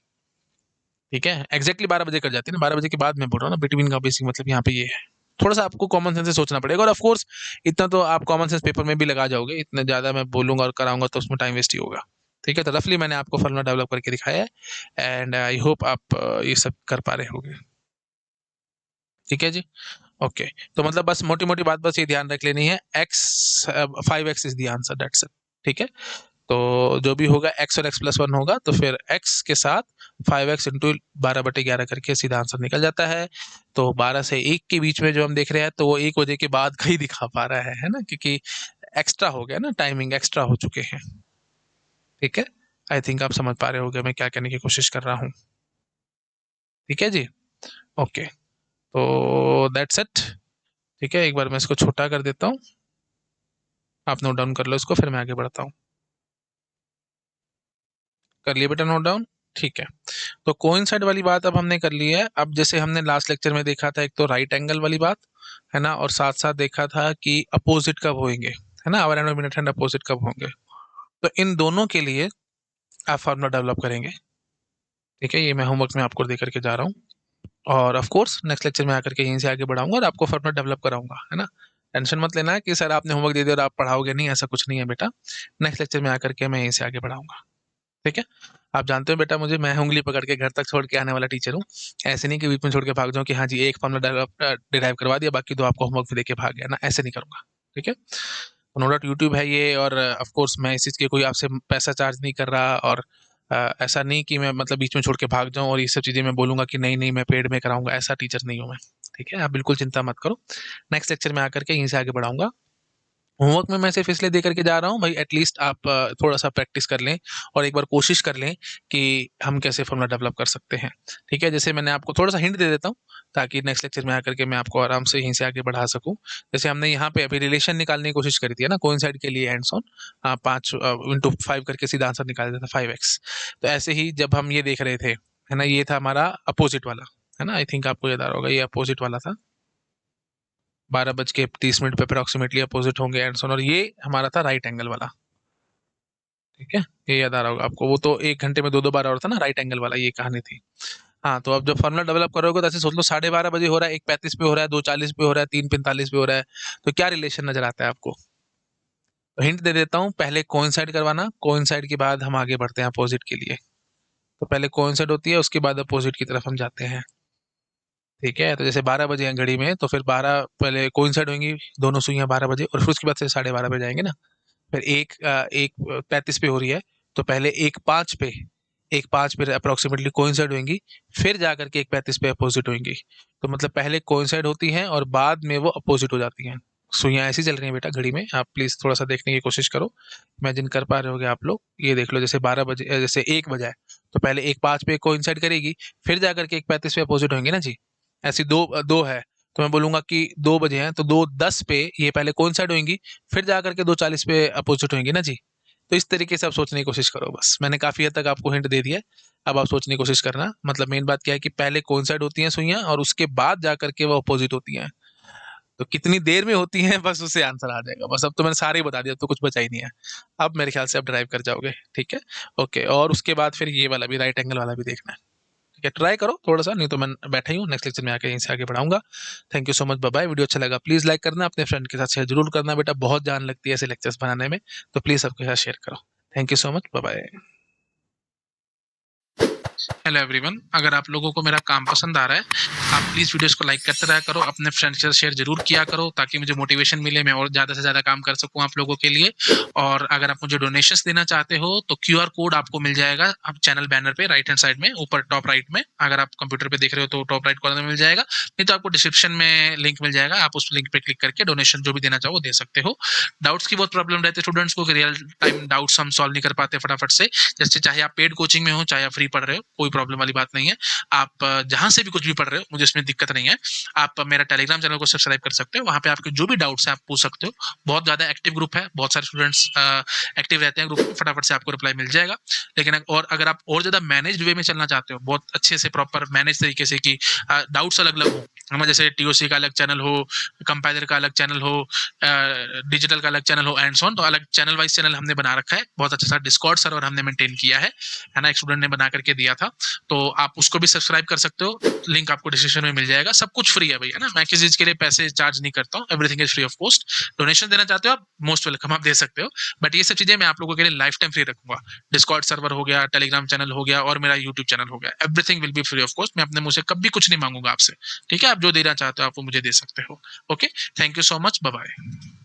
ठीक है, एग्जैक्टली 12 बजे कर जाती है ना, 12 बजे के बाद मैं बोल रहा हूँ ना, बिटवीन का बेसिक मतलब यहाँ पे ये है। थोड़ा सा आपको कॉमन सेंस से सोचना पड़ेगा, और ऑफ कोर्स इतना तो आप कॉमन सेंस पेपर में भी लगा जाओगे, इतना ज़्यादा मैं बोलूंगा और कराऊंगा तो उसमें टाइम वेस्ट ही होगा। ठीक है, तो रफली मैंने आपको फॉर्मूला डेवलप करके दिखाया है, एंड आई होप आप ये सब कर पा रहे होंगे। ठीक है जी, ओके। तो मतलब बस मोटी मोटी बात बस ये ध्यान रख लेनी है, x 5x is the answer, that's it. ठीक है, तो जो भी होगा x और x+1 होगा, तो फिर x के साथ 5x इंटू 12/11 करके सीधा आंसर निकल जाता है। तो 12 से 1 के बीच में जो हम देख रहे हैं, तो वो 1 बजे के बाद का ही दिखा पा रहा है ना, क्योंकि एक्स्ट्रा हो गया ना, टाइमिंग एक्स्ट्रा हो चुके हैं। ठीक है, आई थिंक आप समझ पा रहे होगे मैं क्या कहने की कोशिश कर रहा हूँ। ठीक है जी, ओके, तो दैट्स इट। ठीक है, एक बार मैं इसको छोटा कर देता हूँ, आप नोट डाउन कर लो इसको, फिर मैं आगे बढ़ता हूँ। कर लिए बेटा नोट डाउन, ठीक है। तो कोइंसाइड वाली बात अब हमने कर ली है। अब जैसे हमने लास्ट लेक्चर में देखा था, एक तो राइट एंगल वाली बात है ना, और साथ साथ देखा था कि अपोजिट कब होंगे, है ना, our and minute hand opposite कब होंगे। तो इन दोनों के लिए आप फार्मूला डेवलप करेंगे। ठीक है, ये मैं होमवर्क में आपको दे करके जा रहा हूँ, और ऑफ कोर्स नेक्स्ट लेक्चर में आकर के यहीं से आगे बढ़ाऊंगा और आपको फार्मूला डेवलप कराऊंगा, है ना। टेंशन मत लेना है कि सर आपने होमवर्क दे दिया और आप पढ़ाओगे नहीं, ऐसा कुछ नहीं है बेटा। नेक्स्ट लेक्चर में आकर के मैं यहीं से आगे बढ़ाऊंगा। ठीक है, आप जानते हो बेटा, मुझे मैं उंगली पकड़ के घर तक छोड़ के आने वाला टीचर हूँ। ऐसे नहीं कि बीच में छोड़ के भाग जाऊँ कि हाँ जी एक फॉर्मूला डिराइव करवा दिया, बाकी दो आपको होमवर्क दे के भाग गया ना, ऐसे नहीं करूंगा। ठीक है, नो डाउट यूट्यूब है ये, और ऑफ कोर्स मैं इस चीज़ के कोई आपसे पैसा चार्ज नहीं कर रहा, और ऐसा नहीं कि मैं मतलब बीच में छोड़ के भाग जाऊँ और ये सब चीज़ें मैं बोलूंगा कि नहीं नहीं मैं पेड में कराऊंगा, ऐसा टीचर नहीं हूँ मैं। ठीक है, आप बिल्कुल चिंता मत करो, नेक्स्ट लेक्चर में आकर के यहीं से आगे बढ़ाऊंगा। होमवर्क में मैं सिर्फ इसलिए दे करके जा रहा हूँ भाई, एटलीस्ट आप थोड़ा सा प्रैक्टिस कर लें और एक बार कोशिश कर लें कि हम कैसे फॉर्मूला डेवलप कर सकते हैं। ठीक है, जैसे मैंने आपको थोड़ा सा हिंट दे देता हूँ, ताकि नेक्स्ट लेक्चर में आकर के मैं आपको आराम से यहीं से आगे बढ़ा सकूँ। जैसे हमने यहाँ पे अभी रिलेशन निकालने की कोशिश करी थी, है ना, कोइंसाइड के लिए एंड्स ऑन 5 इंटू 5 करके सीधा आंसर निकाल देता था 5x। तो ऐसे ही जब हम ये देख रहे थे, है ना, ये था हमारा अपोजिट वाला, है ना, आई थिंक आपको याद आ रहा होगा, ये अपोजिट वाला था, 12 बज के 30 मिनट पे अप्रोक्सीमेटली अपोजिट होंगे एंड और ये हमारा था राइट एंगल वाला। ठीक है, ये याद आ रहा होगा आपको, वो तो 1 घंटे में दो दो बार और था ना, राइट एंगल वाला, ये कहानी थी। हाँ, तो अब जब फॉर्मुला डेवलप करोगे तो ऐसे सोच लो, 12:30 बजे हो रहा है, 1:35 पे हो रहा है, 2:40 पे हो रहा है, 3:45 पे हो रहा है, तो क्या रिलेशन नजर आता है आपको। तो हिंट दे देता हूँ, पहले कोइंसाइड करवाना, कोइंसाइड के बाद हम आगे बढ़ते हैं अपोजिट के लिए। तो पहले कोइंसाइड होती है, उसके बाद अपोजिट की तरफ हम जाते हैं। ठीक है, तो जैसे 12 बजे हैं घड़ी में, तो फिर 12 पहले कोइंसाइड होंगी, दोनों सुइयां 12 बजे, और फिर उसके बाद से 12:30 पे जाएंगे ना। फिर 1:35 पे हो रही है, तो पहले 1:05 पे अप्रोक्सीमेटली कोइंसाइड होंगी, फिर जाकर के 1:35 पे अपोजिट होंगी। तो मतलब पहले कोइंसाइड होती हैं और बाद में वो अपोजिट हो जाती हैं। सुइयां ऐसी चल रही हैं बेटा घड़ी में, आप प्लीज थोड़ा सा देखने की कोशिश करो, इमेजिन कर पा रहे होगे आप लोग। ये देख लो, जैसे 12 बजे जैसे 1 बजा है, तो पहले 1:05 पे कोइंसाइड करेगी, फिर जाकर के 1:35 पे अपोजिट होंगे ना जी। ऐसी दो दो है, तो मैं बोलूंगा कि 2 बजे हैं, तो 2:10 पे ये पहले कोइंसाइड होंगी, फिर जाकर के 2:40 पे अपोजिट होंगी ना जी। तो इस तरीके से आप सोचने की कोशिश करो, बस मैंने काफी हद तक आपको हिंट दे दिया है। अब आप सोचने की कोशिश करना, मतलब मेन बात क्या है कि पहले कोइंसाइड होती हैं सुइयां, और उसके बाद जाकर के वो अपोजिट होती हैं। तो कितनी देर में होती हैं, बस उससे आंसर आ जाएगा। बस अब तो मैंने सारे ही बता दिया, अब तो कुछ बचा ही नहीं है। अब मेरे ख्याल से आप ड्राइव कर जाओगे। ठीक है, ओके, और उसके बाद फिर ये वाला भी, राइट एंगल वाला भी देखना है। ठीक है, ट्राई करो थोड़ा सा, नहीं तो मैं बैठा ही हूँ, नेक्स्ट लेक्चर में आके यहीं से आगे बढ़ाऊंगा। Thank you so much, bye bye. Video अच्छा लगा प्लीज़ लाइक करना, अपने फ्रेंड के साथ शेयर जरूर करना बेटा, बहुत जान लगती है ऐसे लेक्चर्स बनाने में, तो प्लीज़ सबके साथ शेयर करो। Thank you so much, bye bye. Hello everyone, अगर आप लोगों को मेरा काम पसंद आ रहा है, आप प्लीज़ वीडियोस को लाइक करते रहा करो, अपने फ्रेंड्स के साथ शेयर जरूर किया करो, ताकि मुझे मोटिवेशन मिले, मैं और ज़्यादा से ज़्यादा काम कर सकूँ आप लोगों के लिए। और अगर आप मुझे डोनेशंस देना चाहते हो तो क्यूआर कोड आपको मिल जाएगा आप चैनल बैनर पे राइट हैंड साइड में ऊपर टॉप राइट में, अगर आप कंप्यूटर पे देख रहे हो तो टॉप राइट कॉर्नर में मिल जाएगा, नहीं तो आपको डिस्क्रिप्शन में लिंक मिल जाएगा, आप उस लिंक पे क्लिक करके डोनेशन जो भी देना चाहो वो दे सकते हो। डाउट्स की बहुत प्रॉब्लम रहती है स्टूडेंट्स को, रियल टाइम डाउट्स हम सॉल्व नहीं कर पाते फटाफट से, जैसे चाहे आप पेड कोचिंग में हो चाहे आप फ्री पढ़ रहे हो, कोई प्रॉब्लम वाली बात नहीं है। आप जहां से भी कुछ भी पढ़ रहे हो, मुझे इसमें दिक्कत नहीं है। आप मेरा टेलीग्राम चैनल को सब्सक्राइब कर सकते हो, वहां पे आपके जो भी डाउट्स है आप पूछ सकते हो। बहुत ज्यादा एक्टिव ग्रुप है, बहुत सारे स्टूडेंट्स एक्टिव रहते हैं ग्रुप में, फटाफट से आपको रिप्लाई मिल जाएगा। लेकिन और अगर आप और ज्यादा मैनेज वे में चलना चाहते हो, बहुत अच्छे से प्रॉपर मैनेज तरीके से कि डाउट्स अलग अलग हो, हमें जैसे टीओसी का अलग चैनल हो, कंपाइलर का अलग चैनल हो, डिजिटल का अलग चैनल हो एंड सो ऑन, तो अलग चैनल वाइज चैनल हमने बना रखा है, बहुत अच्छा सा डिस्कॉर्ड सर्वर हमने मेंटेन किया है ना, एक स्टूडेंट ने बना करके दिया था, तो आप उसको भी सब्सक्राइब कर सकते हो, लिंक आपको डिस्क्रिप्शन में मिल जाएगा। सब कुछ फ्री है भैया ना, मैं किसी चीज के लिए पैसे चार्ज नहीं करता हूँ, everything is free of cost. Donation देना चाहते हो आप, मोस्ट वेलकम, आप दे सकते हो, बट ये सब चीजें मैं आप लोगों के लिए लाइफ टाइम फ्री रखूंगा। डिस्कॉर्ड सर्वर हो गया, टेलीग्राम चैनल हो गया और मेरा यूट्यूब चैनल हो गया, everything will be free of cost, मैं अपने मुंह से कभी कुछ नहीं मांगूंगा आपसे, ठीक है, आप जो देना चाहते हो आप वो मुझे दे सकते हो। Okay, thank you so much, bye bye.